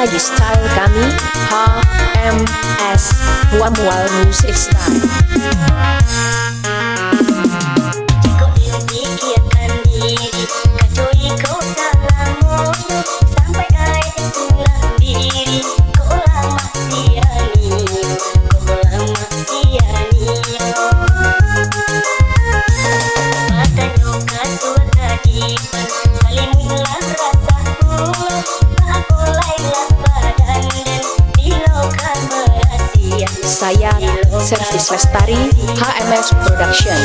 lagi style kami, HMS Mual Music Style. Kau pikirkan diri, kacoi kau salah mulu, sampai air tulang diri. Kau lama tiani, kau lama tiani. Matanya kasur kajiban, salimulah rasa pulau, tak bolehlah badan dan dilaukan merahsia. Saya Servis Lestari, HMS Production.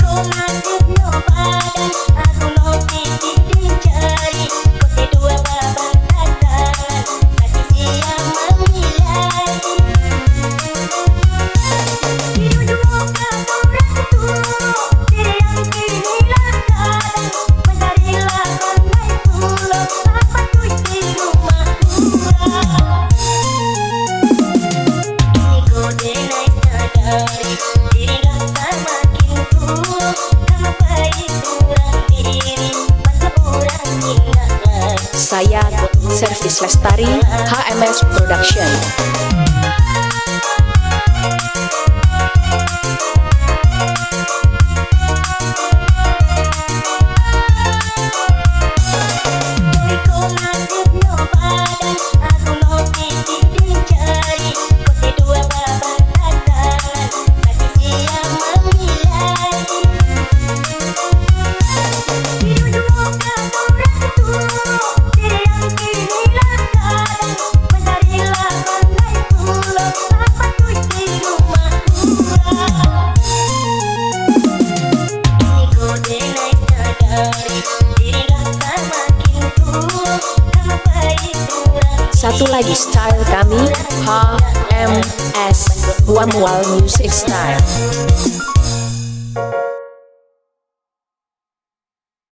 Kau ngaduk no badan, aku no titik mencari. Kau kedua babak tangan, hati siang memilai. Hidup kau ratu, diri yang kini langganan. Mencarilah pandai pulau, apa tuh di rumah murah. Kini kau denai sadari, diri rasa makin buruk. Kenapa kurang diri, masa orang ingat. Saya Servis Lestari, HMS Production. Kau ngaduk no badan, aku no titik mencari. Kau kedua babak tangan, hati siang memilai. Hidup kau ratu, diri yang kini langganan. Mencarilah pandai pulau, apa tuh di rumah murah. Kini kau denai sadari, diri rasa makin buruk. Kenapa kurang Satu lagi style kami, HMS Mual Music Style.